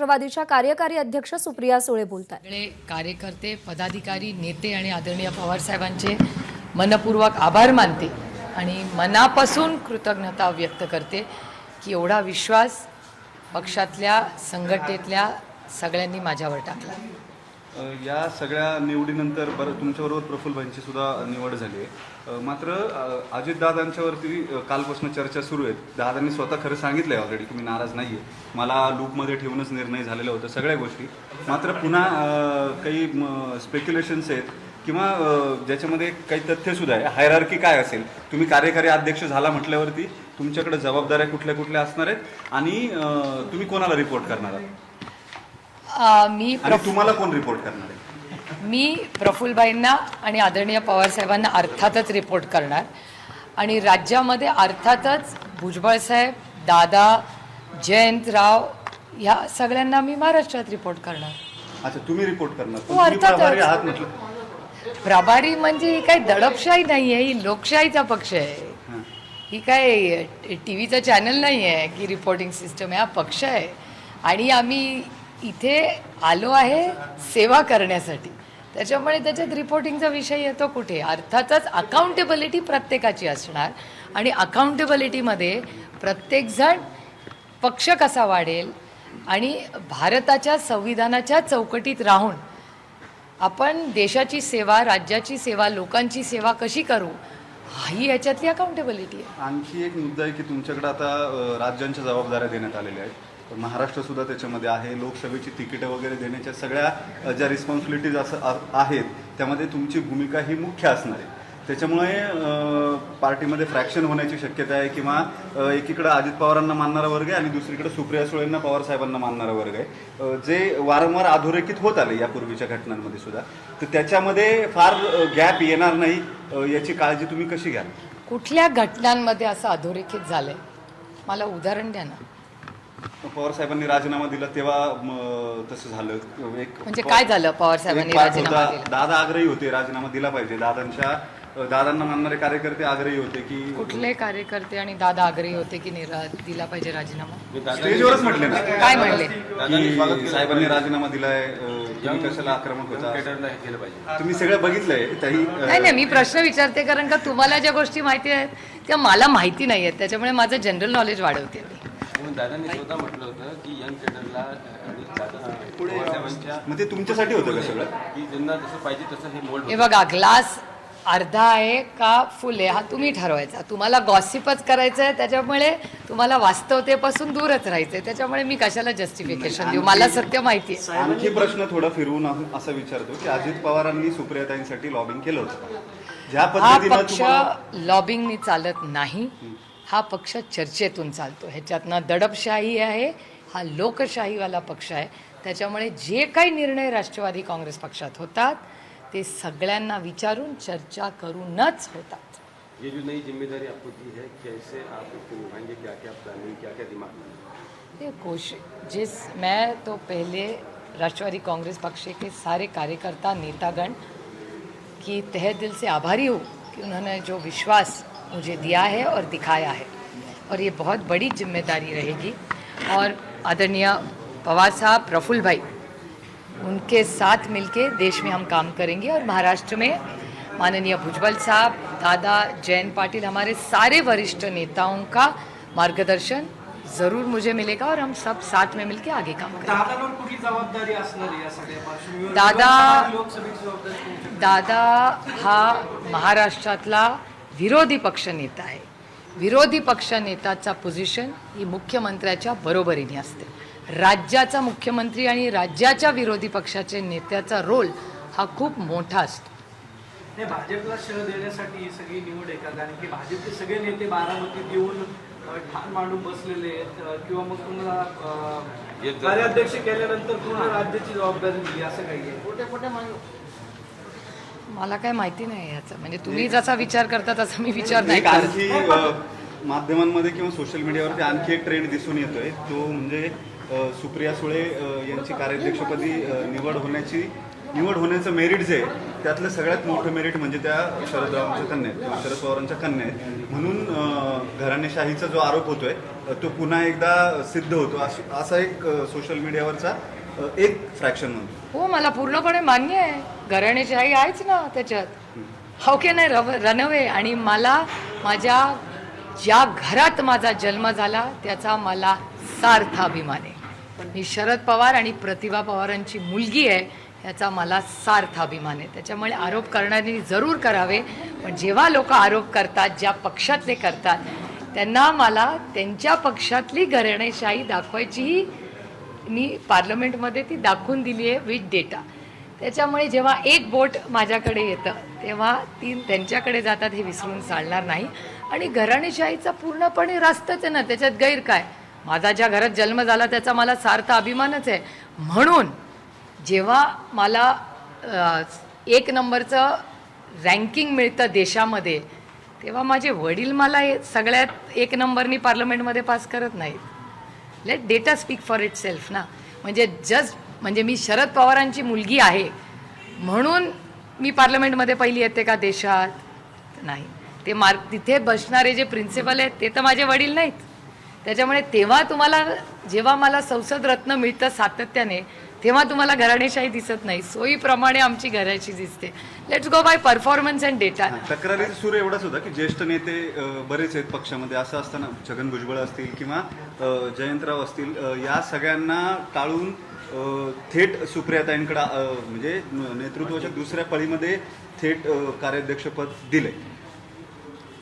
राष्ट्रवादीच्या कार्यकारी अध्यक्ष सुप्रिया सुळे बोलतात। सगळे कार्यकर्ते, पदाधिकारी, नेते आणि आदरणीय पवार साहेबांचे मनपूर्वक आभार मानते आणि मनापासून कृतज्ञता व्यक्त करते की एवढा विश्वास पक्षातल्या संघटनेतल्या सगळ्यांनी माझ्यावर टाकला। या सगळ्या निवडीनंतर तुमच्याबरोबर प्रफुल्लभाईंची सुद्धा निवड झाली आहे। मात्र अजितदादांच्यावरती कालपासून चर्चा सुरू आहे। दादांनी स्वतः खरं सांगितलं आहे ऑलरेडी की मी नाराज नाही आहे, मला लूपमध्ये ठेवूनच निर्णय झालेला होता सगळ्या गोष्टी। मात्र पुन्हा काही स्पेक्युलेशन्स आहेत किंवा ज्याच्यामध्ये काही तथ्यसुद्धा आहे। हायरार्की काय असेल, तुम्ही कार्यकारी अध्यक्ष झाला म्हटल्यावरती तुमच्याकडे जबाबदाऱ्या कुठल्या कुठल्या असणार आहेत आणि तुम्ही कोणाला रिपोर्ट करणार आहात? तुम्हाला कोण रिपोर्ट करणार आहे? मी प्रफुल्लभाईंना आणि आदरणीय पवार साहेबांना अर्थातच रिपोर्ट करणार आणि राज्यामध्ये अर्थातच भुजबळ साहेब, दादा, जयंतराव या सगळ्यांना मी महाराष्ट्रात रिपोर्ट करणार। अच्छा, तुम्ही रिपोर्ट करणार? हो, अर्थातच। प्रभारी म्हणजे ही काही दडपशाही नाही आहे, ही लोकशाहीचा पक्ष आहे। ही काय टीव्हीचा चॅनल नाही आहे की रिपोर्टिंग सिस्टम आहे, हा पक्ष आहे आणि आम्ही इथे आलो आहे सेवा करण्यासाठी। त्याच्यामुळे त्याच्यात रिपोर्टिंगचा विषय येतो कुठे? अर्थातच अकाउंटेबिलिटी प्रत्येकाची असणार आणि अकाउंटेबिलिटीमध्ये प्रत्येकजण पक्ष कसा वाढेल आणि भारताच्या संविधानाच्या चौकटीत राहून आपण देशाची सेवा, राज्याची सेवा, लोकांची सेवा कशी करू ही याच्यातली अकाउंटेबिलिटी आहे। आणखी एक मुद्दा आहे की तुमच्याकडे आता राज्यांच्या जबाबदाऱ्या देण्यात आलेल्या आहेत, महाराष्ट्र सुद्धा त्याच्यामध्ये आहे। लोकसभेची तिकीटं वगैरे देण्याच्या सगळ्या ज्या रिस्पॉन्सिबिलिटीज आहेत त्यामध्ये तुमची भूमिका ही मुख्य असणार आहे। त्याच्यामुळे पार्टीमध्ये फ्रॅक्शन होण्याची शक्यता आहे किंवा एकीकडे अजित पवारांना मानणारा वर्ग आहे आणि दुसरीकडे सुप्रिया सुळेंना पवार साहेबांना मानणारा वर्ग आहे, जे वारंवार अधोरेखित होत आले यापूर्वीच्या घटनांमध्ये सुद्धा। तर त्याच्यामध्ये फार गॅप येणार नाही याची काळजी तुम्ही कशी घ्याल? कुठल्या घटनांमध्ये असं अधोरेखित झालंय? मला उदाहरण द्या ना। पवार साहेबांनी राजीनामा दिला तेव्हा तसं झालं। म्हणजे काय झालं? पवार साहेबांनी राजीनामा दिला, दादा आग्रही होते राजीनामा दिला पाहिजे, दादांना मानणारे कार्यकर्ते आग्रही होते की कुठले कार्यकर्ते आणि दादा आग्रही होते की दिला पाहिजे राजीनामा? स्टेजवरच म्हटले ना, काय म्हणले की साहेबांनी राजीनामा दिलाय, तुम्ही कशाला आक्रमक होता? तुम्ही सगळं बघितलंय ताई? नाही, मी प्रश्न विचारते कारण का तुम्हाला ज्या गोष्टी माहिती आहेत त्या मला माहिती नाही आहेत, त्याच्यामुळे माझं जनरल नॉलेज वाढवते मी। दादांनी स्वतः म्हटलं होतं की यंग केडरला मग ते तुमच्यासाठी होतं का सगळं? की ज्यांना जसं पाहिजे तसं हे मोल्ड? हे बघा, ग्लास अर्धा आहे का फुल आहे हा तुम्ही ठरवायचा। तुम्हाला गॉसिपच करायचं आहे, त्याच्यामुळे तुम्हाला वास्तवतेपासून दूरच राहायचं आहे, त्याच्यामुळे मी कशाला जस्टिफिकेशन देऊ? मला सत्य माहिती आहे। आणखी प्रश्न थोडा फिरवून असं विचारतो की अजित पवारांनी सुप्रियाताईंसाठी लॉबिंग केलं होतं, ज्या हा पद्धतीनं पक्ष लॉबिंगनी चालत नाही, हा पक्ष चर्चेतून चालतो। ह्याच्यातनं दडपशाही आहे, हा लोकशाहीवाला पक्ष आहे। त्याच्यामुळे जे काही निर्णय राष्ट्रवादी काँग्रेस पक्षात होतात ते सगळ्यांना विचारून चर्चा करूनच होतात। ये जो नई जिम्मेदारी आपको दी है, कैसे आप उसको निभाएंगे? क्या क्या प्लानिंग, क्या क्या दिमाग में? ये कोशिश मैं तो पहले राष्ट्रवादी कांग्रेस पक्ष के सारे कार्यकर्ता नेतागण की तहे दिल से आभारी हूँ कि उन्होंने जो विश्वास मुझे दिया है और दिखाया है, और ये बहुत बड़ी जिम्मेदारी रहेगी। और आदरणीय पवार साहब, प्रफुल्ल भाई, उनके साथ मिलके देश में हम काम करेंगे और महाराष्ट्र में माननीय भुजबल साहब, दादा, जयंत पाटिल, हमारे सारे वरिष्ठ नेताओं का मार्गदर्शन ज़रूर मुझे मिलेगा और हम सब साथ में मिलके आगे काम करेंगे। दादा हा महाराष्ट्रातला विरोधी पक्ष नेता आहे। विरोधी पक्ष नेत्याचा पोझिशन ही मुख्यमंत्र्याच्या बरोबरीने असते। राज्याचा मुख्यमंत्री आणि राज्याच्या विरोधी पक्षाचे नेत्याचा रोल हा खूप मोठा असतो। हे भाजपला शह देण्यासाठी ही सगळी निवड आहे का? कारण की भाजपचे सगळे नेते बारामतीत येऊन ठाण मांडून बसलेले आहेत किंवा मग तुम्हाला कार्याध्यक्ष केल्यानंतर पूर्ण राज्याची जबाबदारी दिली असं काही आहे? मला काय माहिती नाही याचं, म्हणजे तुम्ही जसा विचार करता तसा मी विचार नाही करत। आणखी माध्यमांमध्ये किंवा सोशल मीडियावरती आणखी एक ट्रेंड दिसून येतोय, तो म्हणजे सुप्रिया सुळे यांची कार्याध्यक्षपदी निवड होण्याची निवड होण्याचं मेरिट जे आहे त्यातलं सगळ्यात मोठं मेरिट म्हणजे त्या शरदरावांच्या कन्या आहेत किंवा शरद पवारांच्या कन्या आहेत. म्हणून घराणेशाहीचा जो आरोप होतोय तो पुन्हा एकदा सिद्ध होतो असा एक सोशल मीडियावरचा एक फ्रॅक्शन म्हणतो. हो, मला पूर्णपणे मान्य आहे. घराणेशाही आहेच ना त्याच्यात. How can I run away? आणि मला माझ्या ज्या घरात माझा जन्म झाला त्याचा मला सार्थ अभिमान आहे. मी शरद पवार आणि प्रतिभा पवारांची मुलगी आहे याचा मला सार्थ अभिमान आहे. त्याच्यामुळे आरोप करणाऱ्यांनी जरूर करावे, पण जेव्हा लोक आरोप करतात ज्या पक्षातले करतात त्यांना मला त्यांच्या पक्षातली घराणेशाही दाखवायचीही मी पार्लमेंटमध्ये ती दाखवून दिली आहे विथ डेटा. त्याच्यामुळे जेव्हा एक बोट माझ्याकडे येतं तेव्हा 3 त्यांच्याकडे जातात हे विसरून चालणार नाही. आणि घराणेशाहीचा पूर्णपणे रास्तच आहे ना, त्याच्यात गैर काय? माझा ज्या घरात जन्म झाला त्याचा मला सार्थ अभिमानच आहे. म्हणून जेव्हा मला 1 नंबरचं रँकिंग मिळतं देशामध्ये तेव्हा माझे वडील मला सगळ्यात 1 नंबरनी पार्लमेंटमध्ये पास करत नाहीत. Let data speak for itself ना. म्हणजे मी शरद पवारांची मुलगी आहे म्हणून मी पार्लमेंटमध्ये पहिली येते का देशात? नाही. ते तिथे बसणारे जे प्रिन्सिपल आहेत ते तर माझे वडील नाहीत. त्याच्यामुळे जेव्हा मला संसद रत्न मिळतं सातत्याने तेव्हा तुम्हाला घराणेशाही दिसत नाही. सोयीप्रमाणे आमची घराची दिसते. Let's go by performance and data. तक्रारीचा सूर एवढाच होता की ज्येष्ठ नेते बरेच आहेत पक्षामध्ये. असं असताना छगन भुजबळ असतील किंवा जयंतराव असतील या सगळ्यांना टाळून थेट सुप्रियाताईंकडे म्हणजे नेतृत्वाच्या दुसऱ्या पळीमध्ये थेट कार्याध्यक्षपद दिले.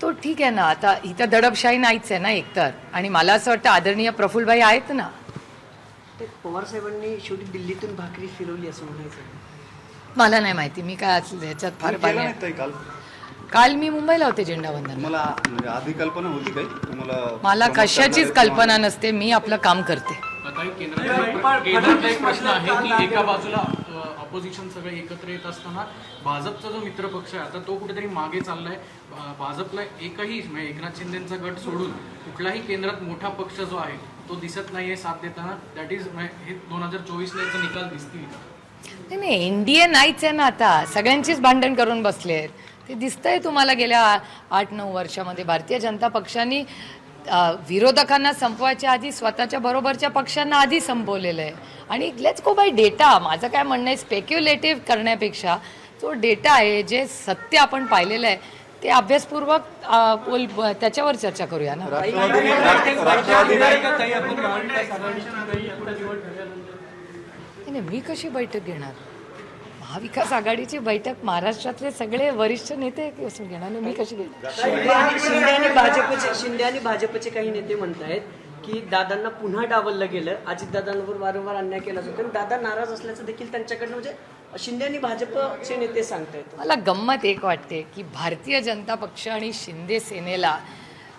तो ठीक आहे ना. आता इथं दडपशाही नाहीच आहे ना एकतर. आणि मला असं वाटतं आदरणीय प्रफुल्लभाई आहेत ना. ते पवार साहेबांनी शेवटी दिल्लीतून भाकरी फिरवली असं म्हणायचं. मला नाही माहिती. मी काय ह्याच्यात फार तुम्ही केलं पाहिजे. नाहीत ताई काल? काल मी मुंबईला होते झेंडावंदन. मला म्हणजे आधी कल्पना होती काही तुम्हाला? मला प्रमुख कशाचीच करणारे कल्पना नसते. मी आपलं काम करते. काही केंद्राचा एक प्रश्न आहे की एका बाजूला ऑपोजिशन सगळे एकत्र येत असताना भाजपचा जो मित्रपक्ष आहे आता तो कुठेतरी मागे चाललाय. भाजपला एकही म्हणजे एकनाथ शिंदेचा गट सोडून कुठलाही केंद्रात मोठा पक्ष जो आहे तो दिसत नाहीये साथ देताना. दॅट इज हे 2024ला याचा निकाल दिसतील. नाही, एनडीए नाहीच आहे ना आता. सगळ्यांचीच भांडण करून बसलेत. ते दिसतंय तुम्हाला गेल्या 8-9 वर्षामध्ये भारतीय जनता पक्षाने विरोधकांना संपवायच्या आधी स्वतःच्या बरोबरच्या पक्षांना आधी संपवलेलं आहे. आणि लेट्स गो बाय डेटा. माझं काय म्हणणं आहे, स्पेक्युलेटिव्ह करण्यापेक्षा जो डेटा आहे जे सत्य आपण पाहिलेलं आहे ते अभ्यासपूर्वक त्याच्यावर चर्चा करूया ना. नाही, मी कशी बैठक घेणार? महाविकास आघाडीची बैठक महाराष्ट्रातले सगळे वरिष्ठ नेते घेणार आणि मी कशी घेणार? शिंदे आणि भाजपचे काही नेते म्हणतायत की दादांना पुन्हा डावललं गेलं. अजितदादांवर वारंवार अन्याय केला जातो आणि दादा नाराज असल्याचं देखील त्यांच्याकडनं म्हणजे शिंदे आणि भाजपचे नेते सांगतायत. मला गंमत एक वाटते की भारतीय जनता पक्ष आणि शिंदे सेनेला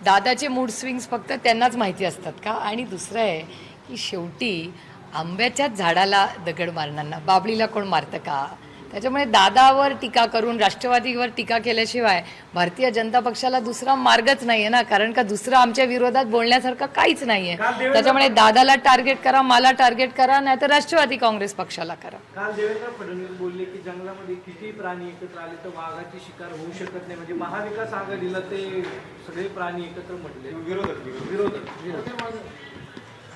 दादाचे मूड स्विंग्स फक्त त्यांनाच माहिती असतात का? आणि दुसरं आहे की शेवटी आंब्याच्याच झाडाला दगड मारणाऱ्यांना बाबळीला कोण मारतं का? त्याच्यामुळे दादावर टीका करून राष्ट्रवादीवर टीका केल्याशिवाय भारतीय जनता पक्षाला दुसरा मार्गच नाही आहे ना. कारण का दुसरं आमच्या विरोधात बोलण्यासारखं काहीच नाही आहे. त्याच्यामुळे दादाला टार्गेट करा, मला टार्गेट करा, नाही तर राष्ट्रवादी काँग्रेस पक्षाला करा. काल देवेंद्र फडणवीस बोलले की जंगलामध्ये किती प्राणी एकत्र आले तर वाघाची शिकार होऊ शकत नाही. म्हणजे महाविकास आघाडीला ते सगळे प्राणी एकत्र म्हटले. विरोधक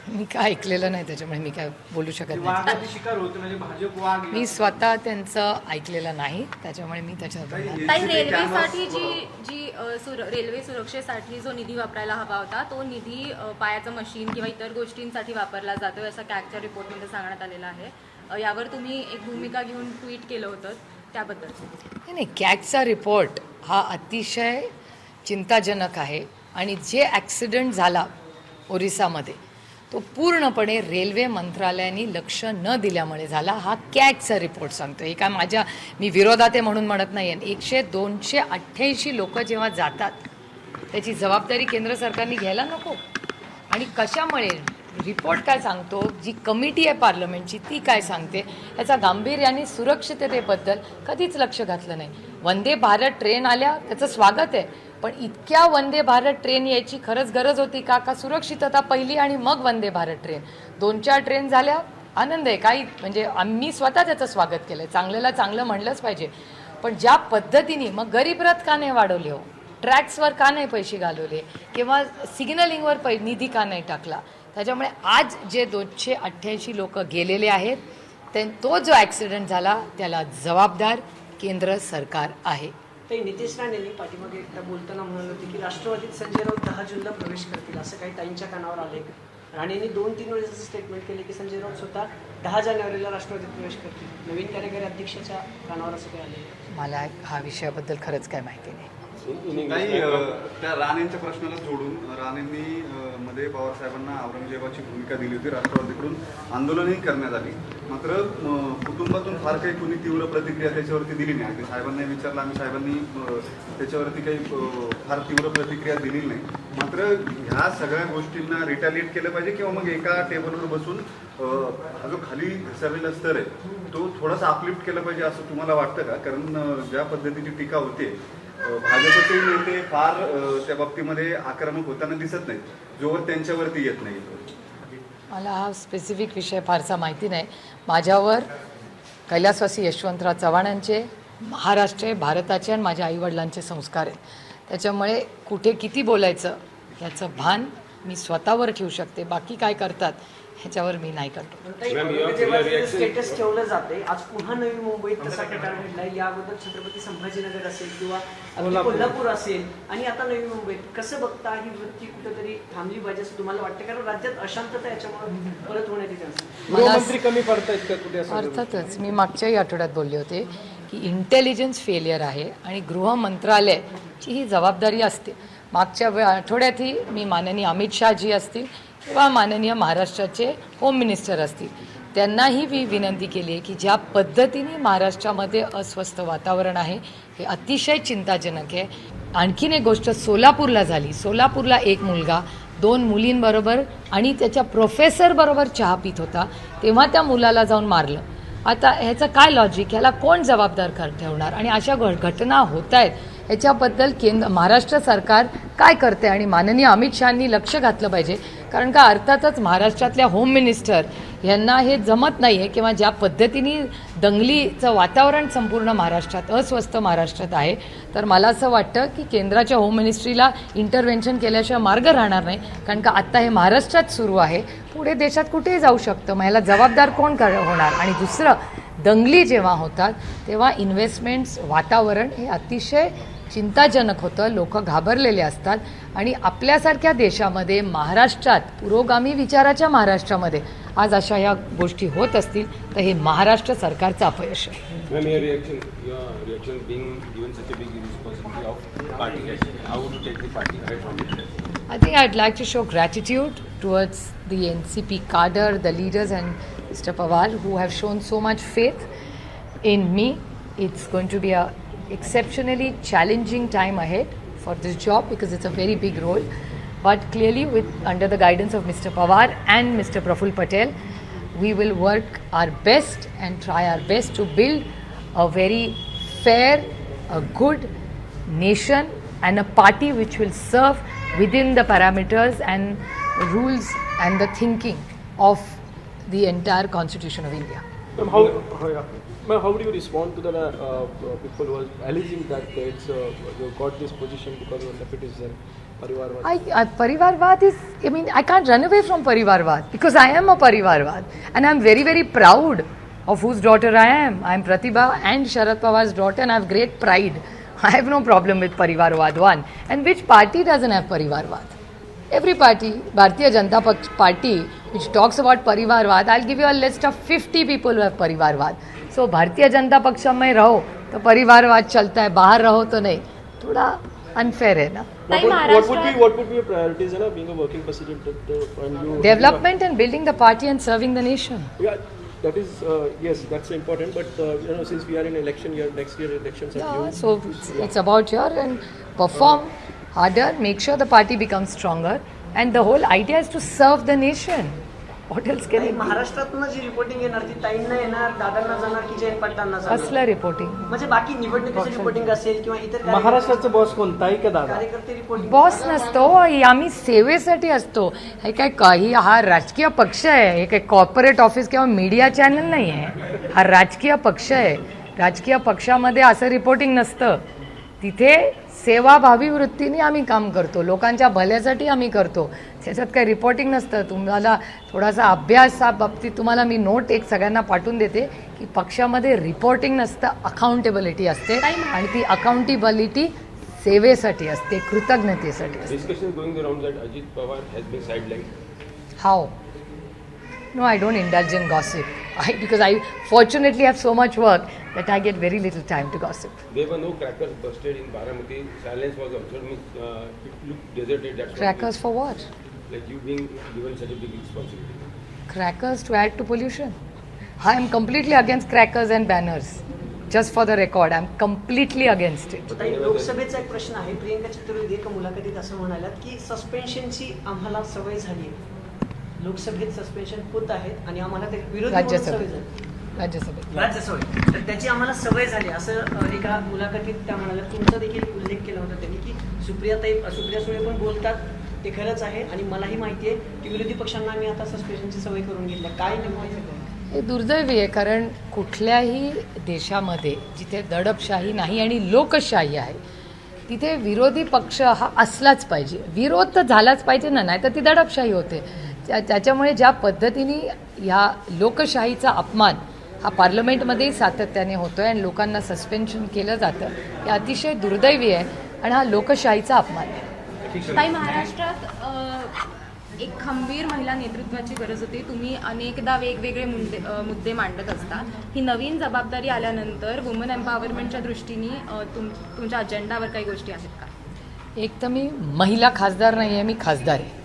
मी काय ऐकलेलं नाही त्याच्यामुळे मी काय बोलू शकत नाही. वाघाची शिकार होते म्हणजे भाजप वाघ. मी स्वतः त्यांचं ऐकलेलं नाही त्याच्यामुळे मी त्याच्यावर ताई, रेल्वेसाठी रेल्वे सुरक्षेसाठी जो निधी वापरायला हवा होता तो निधी पायाचं मशीन किंवा इतर गोष्टींसाठी वापरला जातोय असं कॅगच्या रिपोर्टमध्ये सांगण्यात आलेलं आहे. यावर तुम्ही एक भूमिका घेऊन ट्विट केलं होतं त्याबद्दल. नाही, कॅगचा रिपोर्ट हा अतिशय चिंताजनक आहे. आणि जे ॲक्सिडेंट झाला ओरिसामध्ये तो पूर्णपणे रेल्वे मंत्रालयाने लक्ष न दिल्यामुळे झाला. हा कॅगचा रिपोर्ट सांगतो. हे काय मी विरोधात आहे म्हणून म्हणत नाही आहे. 288 लोक जेव्हा जातात त्याची जबाबदारी केंद्र सरकारने घ्यायला नको? आणि कशामुळे रिपोर्ट काय सांगतो, जी कमिटी आहे पार्लमेंटची ती काय सांगते, याचा गांभीर्याने सुरक्षिततेबद्दल कधीच लक्ष घातलं नाही. वंदे भारत ट्रेन आल्या त्याचं स्वागत आहे, पण इतक्या वंदे भारत ट्रेन यायची खरंच गरज होती का? का सुरक्षितता पहिली आणि मग वंदे भारत ट्रेन? 2-4 ट्रेन झाल्या आनंद आहे. काही म्हणजे आम्ही स्वतः त्याचं स्वागत केलं, चांगल्याला चांगलं म्हणलंच पाहिजे. पण ज्या पद्धतीने मग गरीब रथ का नाही वाढवले हो, ट्रॅक्सवर का नाही पैसे घालवले, किंवा सिग्नलिंगवर निधी का नाही टाकला. त्याच्यामुळे आज जे 288 लोक गेलेले आहेत, तो जो ॲक्सिडेंट झाला त्याला जबाबदार केंद्र सरकार आहे. ते नितेश राणेंनी पाठीमागे एकदा बोलताना म्हणाले होते की राष्ट्रवादीत संजय राऊत 10 जूनला प्रवेश करतील, असं काही ताईंच्या कानावर आले. राणेंनी 2-3 वेळेस असं स्टेटमेंट केले की संजय राऊत स्वतः 10 जानेवारीला राष्ट्रवादीत प्रवेश करतील. नवीन कार्यकारी अध्यक्षाच्या कानावर असं काही आले? मला हा विषयाबद्दल खरंच काय माहिती नाही. काही त्या राणेंच्या प्रश्नाला जोडून राणेंनी मध्ये पवारसाहेबांना औरंगजेबाची भूमिका दिली होती, राष्ट्रवादीकडून आंदोलनही करण्यात आली. मात्र कुटुंबातून फार काही कुणी तीव्र प्रतिक्रिया त्याच्यावरती दिली नाही. ते साहेबांना विचारलं, आम्ही साहेबांनी त्याच्यावरती काही फार तीव्र प्रतिक्रिया दिली नाही. मात्र ह्या सगळ्या गोष्टींना रिटॅलिएट केलं पाहिजे, किंवा मग एका टेबलवर बसून हा जो खाली घसरलेला स्तर आहे तो थोडासा अपलिफ्ट केलं पाहिजे असं तुम्हाला वाटतं का? कारण ज्या पद्धतीची टीका होते, भाजपचे नेते फार त्या बाबतीमध्ये आक्रमक होताना दिसत नाहीत, जोवर त्यांच्यावरती येत नाही. मला हा स्पेसिफिक विषय फारसा माहिती नाही. माझ्यावर कैलासवासी यशवंतराव चव्हाणांचे, महाराष्ट्र भारताचे आणि माझ्या आईवडिलांचे संस्कार आहेत. त्याच्यामुळे कुठे किती बोलायचं याचं भान मी स्वतःवर ठेवू शकते. बाकी काय करतात ह्याच्यावर मी नाही करतो. स्टेटस ठेवलं जाते. आज पुन्हा नवी मुंबईत तसा प्रकार घडलाय. या अगोदर छत्रपती संभाजीनगर असेल किंवा कोल्हापूर असेल आणि आता नवी मुंबईत, कसं बघता ही वृत्ती कुठेतरी थांबली पाहिजे असं तुम्हाला वाटतं? कारण राज्यात अशांतता याच्यामुळे परत होण्याची चान्स. गृहमंत्री कमी पडतायत का कुठे? अर्थातच मी मागच्याही आठवड्यात बोलले होते की इंटेलिजन्स फेलियर आहे आणि गृह मंत्रालयाची ही जबाबदारी असते. मागच्या आठवड्यातही मी माननीय अमित शहाजी असतील किंवा माननीय महाराष्ट्राचे होम मिनिस्टर असतील, त्यांनाही मी विनंती केली आहे की ज्या पद्धतीने महाराष्ट्रामध्ये अस्वस्थ वातावरण आहे हे अतिशय चिंताजनक आहे. आणखीन एक गोष्ट सोलापूरला झाली. सोलापूरला एक मुलगा 2 मुलींबरोबर आणि त्याच्या प्रोफेसरबरोबर चहा पित होता, तेव्हा त्या मुलाला जाऊन मारलं. आता ह्याचं काय लॉजिक, ह्याला कोण जबाबदार ठेवणार? आणि अशा घटना होत आहेत, ह्याच्याबद्दल महाराष्ट्र सरकार काय करते आणि माननीय अमित शहांनी लक्ष घातलं पाहिजे. कारण का अर्थातच महाराष्ट्रातल्या होम मिनिस्टर यांना हे जमत नाही आहे, किंवा ज्या पद्धतीने दंगलीचं वातावरण संपूर्ण महाराष्ट्रात, अस्वस्थ महाराष्ट्रात आहे, तर मला असं वाटतं की केंद्राच्या होम मिनिस्ट्रीला इंटरव्हेन्शन केल्याशिवाय मार्ग राहणार नाही. कारण का आत्ता हे महाराष्ट्रात सुरू आहे, पुढे देशात कुठेही जाऊ शकतं. मग ह्याला जबाबदार कोण होणार? आणि दुसरं, दंगली जेव्हा होतात तेव्हा इन्व्हेस्टमेंट्स वातावरण हे अतिशय चिंताजनक होतं. लोक घाबरलेले असतात आणि आपल्यासारख्या देशामध्ये, महाराष्ट्रात, पुरोगामी विचाराच्या महाराष्ट्रामध्ये आज अशा ह्या गोष्टी होत असतील तर हे महाराष्ट्र सरकारचं अपयश आहे. I think I'd like to show gratitude towards the NCP cadre, the leaders and Mr. Pawar who have shown so much faith in me. It's going to be a exceptionally challenging time ahead for this job because it's a very big role. But clearly under the guidance of Mr. Pawar and Mr. Praful Patel, we will work our best and try our best to build a very fair, a good nation and a party which will serve within the parameters and the rules and the thinking of the entire Constitution of India. How do you respond to the people who are alleging that it's you got this position because of nepotism, Parivarvad? Parivarvad is, I can't run away from Parivarvad because I am a Parivarvad and I'm very, very proud of whose daughter I am. I am Pratibha and Sharad Pawar's daughter and I have great pride. I have no problem with Parivarvad one. And which party doesn't have Parivarvad? Every party, Bharatiya Janata Party, which talks about Parivarvad, I'll give you a list of 50 people who have Parivarvad. So Bharatiya Janata Paksha में रहो तो परिवारवाद चलता है, बाहर रहो तो नहीं. थोड़ा unfair है ना. What would be your priorities, being a working president? Development and building the party and serving the nation. Yeah, that is yes, that's important. But since we are in election year, next year elections are due. So it's about your and perform harder, make sure the party becomes stronger, and the whole idea is to serve the nation. What else can आणि महाराष्ट्रातून जी reporting येणार ती ताईंना येणार, दादांना जाणार की जयंत पाटलांना जाणार? कसलं रिपोर्टिंग? म्हणजे बाकी निवडणुकीचं रिपोर्टिंग असेल किंवा इतर महाराष्ट्राचं बॉस कोण, ताई का दादा? कार्यकर्ते रिपोर्टिंग बॉस नसतो, आम्ही सेवेसाठी असतो. हे काय काही हा राजकीय पक्ष आहे, हे काय कॉर्पोरेट ऑफिस किंवा मीडिया चॅनल नाही आहे. हा राजकीय पक्ष आहे. राजकीय पक्षामध्ये असं रिपोर्टिंग नसतं. तिथे सेवाभावी वृत्तीने आम्ही काम करतो, लोकांच्या भल्यासाठी आम्ही करतो. त्याच्यात काही रिपोर्टिंग नसतं. तुम्हाला थोडासा अभ्यास बाबतीत तुम्हाला मी नोट एक सगळ्यांना पाठवून देते की पक्षामध्ये रिपोर्टिंग नसतं, अकाउंटेबिलिटी असते आणि ती अकाउंटेबिलिटी सेवेसाठी असते, कृतज्ञतेसाठी असते. Discussion going around that Ajit Pawar has been sidelined. How? No, I don't indulge in gossip. Because I fortunately have so much work that I get very little time to gossip. There were no crackers busted in Baramati. Silence was observed. It looked deserted. That's Crackers for what? like you being given such a big responsibility. Crackers to add to pollution. I am completely against crackers and banners. Just for the record, I'm completely against it. ताई, लोकसभेचा एक प्रश्न आहे. प्रियंका चतुर्वेदी एका मुलाखतीत असं म्हणाल्यात की सस्पेन्शनची आम्हाला सवय झाली आहे. लोकसभेत सस्पेन्शन होत आहेत आणि आम्हाला ते विरोधी म्हणून सवय झाली. राज्यसभेत. राज्यसभेत तर त्याची आम्हाला सवय झाली असं एका मुलाखतीत त्या म्हणाल्या. तुमचा देखील उल्लेख केला होता त्यांनी की सुप्रिया सुळे पण बोलतात ते खरंच आहे आणि मलाही माहिती आहे की विरोधी पक्षांना आम्ही आता सस्पेन्शनची सवय करून घेतल्या. काय नेमकं हे दुर्दैवी आहे, कारण कुठल्याही देशामध्ये जिथे दडपशाही नाही आणि लोकशाही आहे तिथे विरोधी पक्ष हा असलाच पाहिजे. विरोध तर झालाच पाहिजे ना, नाही तर ती दडपशाही होते. त्याच्यामुळे ज्या पद्धतीने ह्या लोकशाहीचा अपमान हा पार्लमेंटमध्ये सातत्याने होतोय आणि लोकांना सस्पेन्शन केलं जातं, हे अतिशय दुर्दैवी आहे आणि हा लोकशाहीचा अपमान आहे. काही महाराष्ट्रात एक खंबीर महिला नेतृत्वाची गरज होती. तुम्ही अनेकदा वेगवेगळे मुद्दे मांडत असता. ही नवीन जबाबदारी आल्यानंतर वुमन एम्पॉवरमेंटच्या दृष्टीने तुमच्या अजेंडावर काही गोष्टी आहेत का? एक तर मी महिला खासदार नाही आहे, मी खासदार आहे.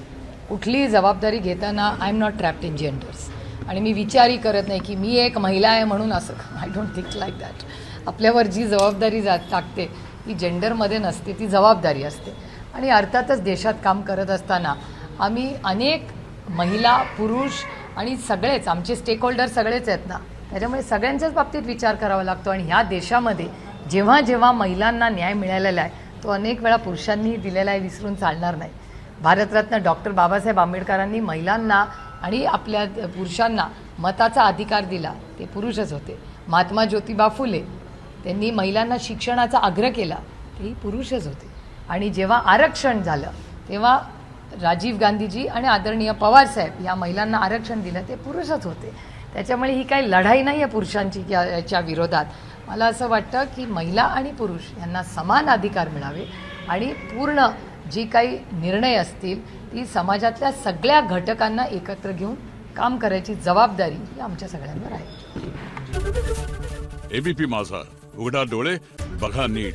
कुठलीही जबाबदारी घेताना I am not trapped in genders. आणि मी विचारही करत नाही की मी एक महिला आहे म्हणून असं. I don't think like that. आपल्यावर जी जबाबदारी टाकते ती जेंडरमध्ये नसते, ती जबाबदारी असते. आणि अर्थातच देशात काम करत असताना आम्ही अनेक महिला, पुरुष आणि सगळेच आमचे स्टेक होल्डर सगळेच आहेत ना, त्याच्यामुळे सगळ्यांच्याच बाबतीत विचार करावा लागतो. आणि ह्या देशामध्ये जेव्हा जेव्हा महिलांना न्याय मिळालेला आहे तो अनेक वेळा पुरुषांनी दिलेला आहे, विसरून चालणार नाही. भारतरत्न डॉक्टर बाबासाहेब आंबेडकरांनी महिलांना आणि आपल्या पुरुषांना मताचा अधिकार दिला, ते पुरुषच होते. महात्मा ज्योतिबा फुले त्यांनी महिलांना शिक्षणाचा आग्रह केला, तेही पुरुषच होते. आणि जेव्हा आरक्षण झालं तेव्हा राजीव गांधीजी आणि आदरणीय पवारसाहेब या महिलांना आरक्षण दिलं, ते पुरुषच होते. त्याच्यामुळे ही काही लढाई नाही आहे पुरुषांची याच्या विरोधात. मला असं वाटतं की महिला आणि पुरुष यांना समान अधिकार मिळावे आणि पूर्ण जी काही निर्णय असतील ती समाजातल्या सगळ्या घटकांना एकत्र घेऊन काम करायची जबाबदारी ही आमच्या सगळ्यांवर आहे. एबीपी माझा, उघडा डोळे बघा नीट.